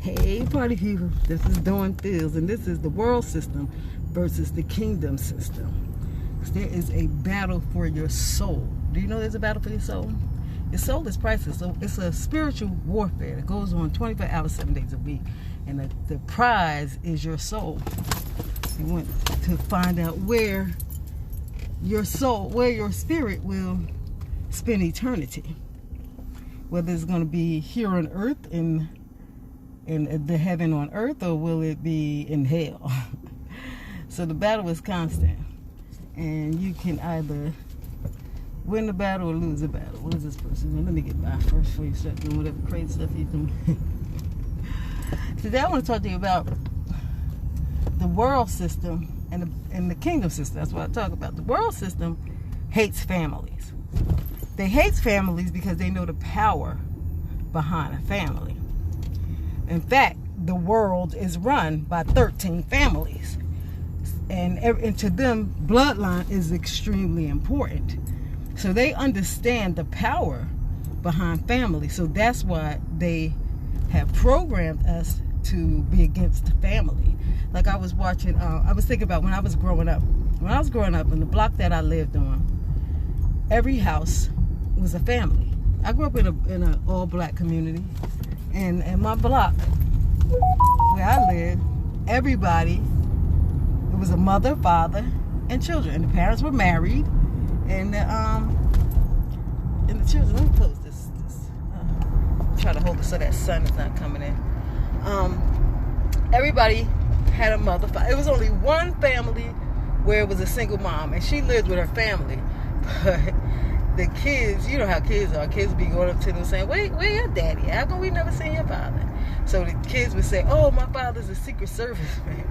Hey party people, this is Dawn Fields, and this is the world system versus the kingdom system. There is a battle for your soul. Do you know there's a battle for your soul? Your soul is priceless. So it's a spiritual warfare that goes on 24 hours, 7 days a week. And the prize is your soul. You want to find out where your soul, where your spirit will spend eternity. Whether it's going to be here on earth in the heaven on earth, or will it be in hell? So the battle is constant, and you can either win the battle or lose the battle. What is this person? Let me get by first before you start doing whatever crazy stuff you do. Today I want to talk to you about the world system and the kingdom system. That's what I talk about. The world system hates families. They hate families because they know the power behind a family. In fact, the world is run by 13 families. And to them, bloodline is extremely important. So they understand the power behind family. So that's why they have programmed us to be against family. Like I was watching, I was thinking about when I was growing up. When I was growing up in the block that I lived on, every house was a family. I grew up in an all-black community. And in my block, where I lived, everybody, it was a mother, father, and children. And the parents were married. And the children, let me close this. Try to hold it so that sun is not coming in. Everybody had a mother, father. It was only one family where it was a single mom, and she lived with her family. But the kids, you know how kids are. Kids be going up to them saying, wait, where your daddy? How come we never seen your father? So the kids would say, oh, my father's a Secret Service man.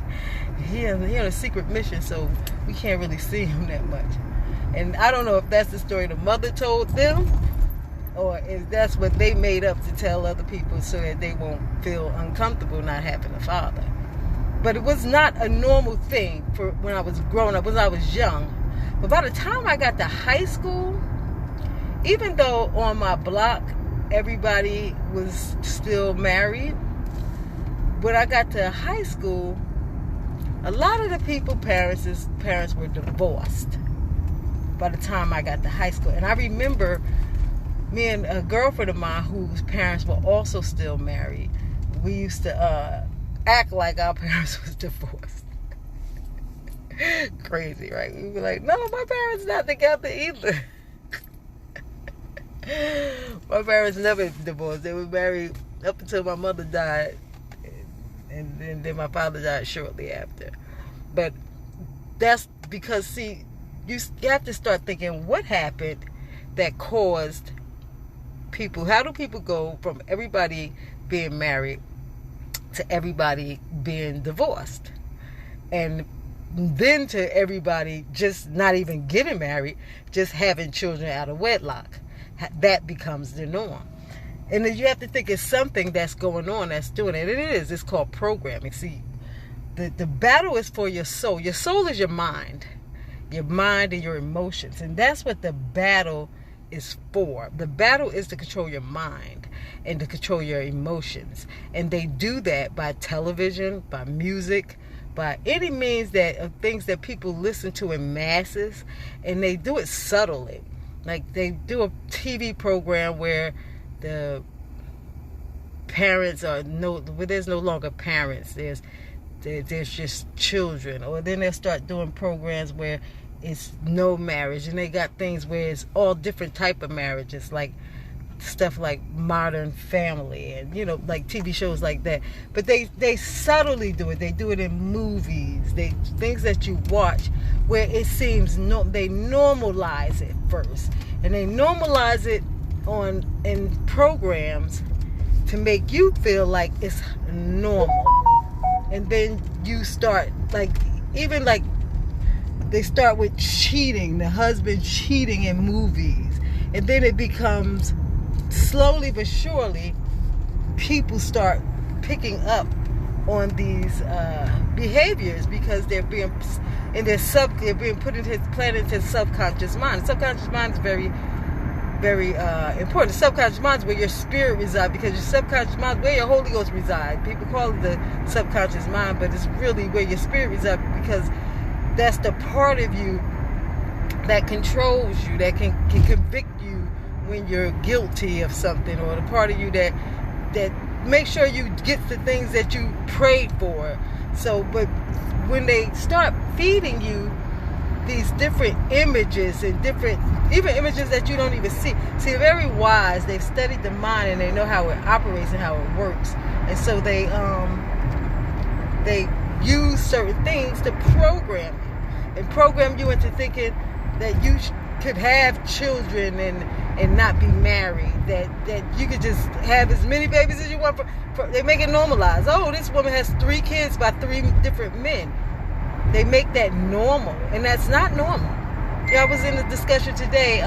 He on a secret mission, so we can't really see him that much. And I don't know if that's the story the mother told them, or if that's what they made up to tell other people so that they won't feel uncomfortable not having a father. But it was not a normal thing for when I was growing up, when I was young. But by the time I got to high school, even though on my block everybody was still married, when I got to high school, a lot of the people's parents were divorced by the time I got to high school. And I remember me and a girlfriend of mine whose parents were also still married, we used to act like our parents was divorced. Crazy, right? We'd be like, no, my parents not together either. My parents never divorced. They were married up until my mother died, and then my father died shortly after. But that's because, see, you have to start thinking, what happened that caused people, how do people go from everybody being married to everybody being divorced? And then to everybody just not even getting married, just having children out of wedlock. That becomes the norm. And then you have to think it's something that's going on that's doing it. It's called programming. See, the battle is for your soul. Your soul is your mind and your emotions. And that's what the battle is for. The battle is to control your mind and to control your emotions. And they do that by television, by music, by any means things that people listen to in masses. And they do it subtly. Like they do a TV program where the parents where there's no longer parents, there's just children. Or then they'll start doing programs where it's no marriage, and they got things where it's all different type of marriages, like stuff like Modern Family and like TV shows like that. But they subtly do it. They do it in movies, things that you watch where it seems they normalize it first, and they normalize it in programs to make you feel like it's normal. And then you start they start with cheating, the husband cheating in movies, and then it becomes, slowly but surely, people start picking up on these behaviors because they're being put into his subconscious mind. The subconscious mind is very very important. The subconscious mind is where your spirit resides, because your subconscious mind is where your Holy Ghost resides. People call it the subconscious mind, but it's really where your spirit resides, because that's the part of you that controls you, that can convict you when you're guilty of something, or the part of you that make sure you get the things that you prayed for. So, but when they start feeding you these different images and different, even images that you don't even see. See, they're very wise. They've studied the mind and they know how it operates and how it works. And so they use certain things to program you, and program you into thinking that you could have children and not be married, that you could just have as many babies as you want. They make it normalized. Oh, this woman has 3 kids by 3 different men. They make that normal, and that's not normal. Yeah, I was in a discussion today.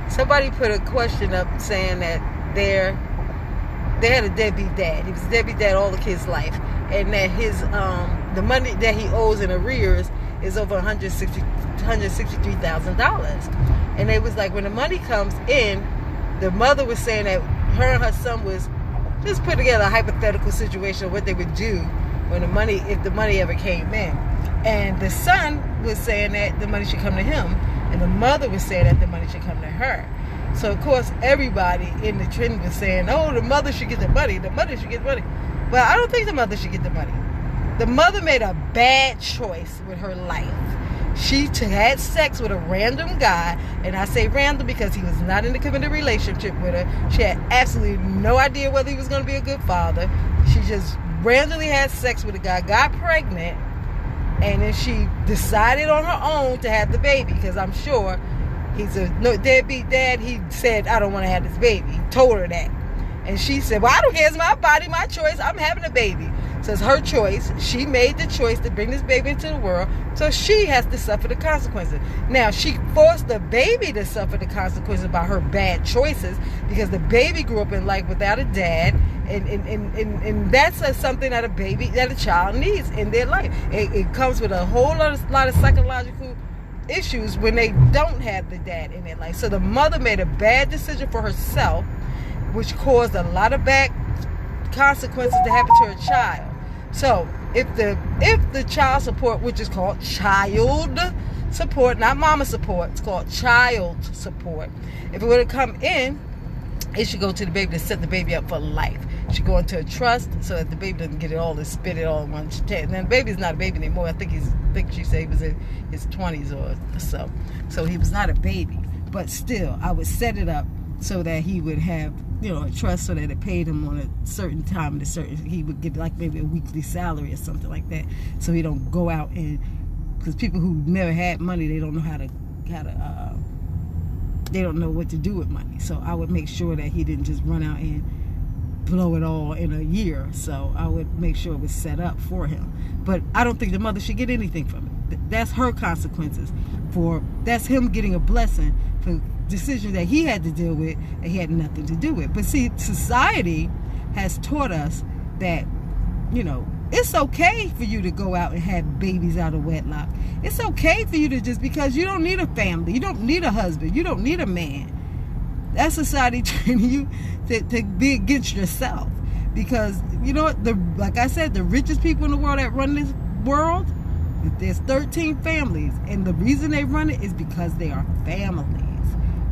Somebody put a question up saying that they had a deadbeat dad. He was a deadbeat dad all the kids' life, and that his the money that he owes in arrears is over $163,000. And they was like, when the money comes in, the mother was saying that her and her son was just put together a hypothetical situation of what they would do when the money, if the money ever came in. And the son was saying that the money should come to him, and the mother was saying that the money should come to her. So of course everybody in the trend was saying, oh, the mother should get the money, the mother should get the money. Well, I don't think the mother should get the money. The mother made a bad choice with her life. She had sex with a random guy, and I say random because he was not in a committed relationship with her. She had absolutely no idea whether he was going to be a good father. She just randomly had sex with a guy, got pregnant, and then she decided on her own to have the baby, because I'm sure he's a deadbeat dad. He said, I don't want to have this baby. He told her that. And she said, well, I don't care. It's my body, my choice. I'm having a baby. So it's her choice. She made the choice to bring this baby into the world, so she has to suffer the consequences. Now, she forced the baby to suffer the consequences by her bad choices, because the baby grew up in life without a dad, and that's something that a child needs in their life. It comes with a whole lot of psychological issues when they don't have the dad in their life. So the mother made a bad decision for herself, which caused a lot of bad consequences to happen to her child. So if the child support, which is called child support, not mama support, it's called child support, if it were to come in, it should go to the baby to set the baby up for life. It should go into a trust so that the baby doesn't get it all and spit it all in one chance. And the baby's not a baby anymore. I think she said he was in his 20s or so. So he was not a baby. But still, I would set it up so that he would have, a trust, so that it paid him on a certain time, he would get like maybe a weekly salary or something like that, so he don't go out and, because people who never had money, they don't know how to they don't know what to do with money. So I would make sure that he didn't just run out and blow it all in a year. So I would make sure it was set up for him. But I don't think the mother should get anything from it. That's her consequences. That's him getting a blessing for decisions that he had to deal with and he had nothing to do with. But see, society has taught us that, it's okay for you to go out and have babies out of wedlock. It's okay for you to, just because you don't need a family, you don't need a husband, you don't need a man. That's society training you to be against yourself. Because, like I said, the richest people in the world that run this world, there's 13 families. And the reason they run it is because they are families.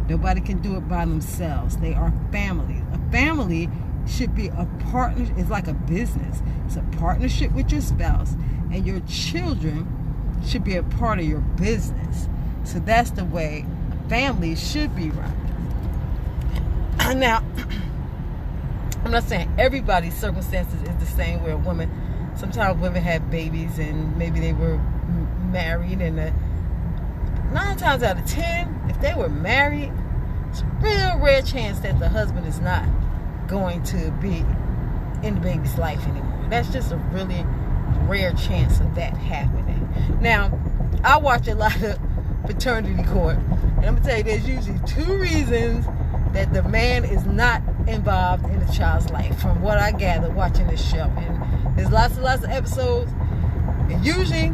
Nobody can do it by themselves. They are families. A family should be a partner. It's like a business. It's a partnership with your spouse, and your children should be a part of your business. So that's the way families should be run. Now, I'm not saying everybody's circumstances is the same, where a woman, sometimes women have babies and maybe they were married, and 9 times out of 10, if they were married, it's a real rare chance that the husband is not going to be in the baby's life anymore. That's just a really rare chance of that happening. Now, I watch a lot of paternity court, and I'm going to tell you, there's usually 2 reasons that the man is not involved in the child's life, from what I gather watching this show. And there's lots and lots of episodes, and usually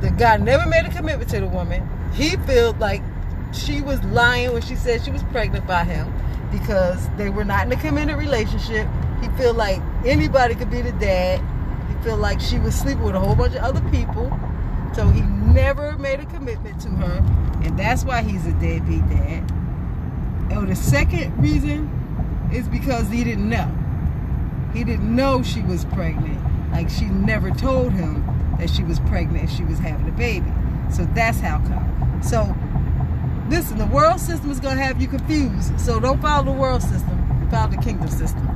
the guy never made a commitment to the woman. He feels like she was lying when she said she was pregnant by him, because they were not in a committed relationship. He feel like anybody could be the dad. He feel like she was sleeping with a whole bunch of other people. So he never made a commitment to her, and that's why he's a deadbeat dad. And the second reason is because he didn't know. He didn't know she was pregnant. Like, she never told him that she was pregnant and she was having a baby. So that's how come. So listen, the world system is going to have you confused. So don't follow the world system. Follow the kingdom system.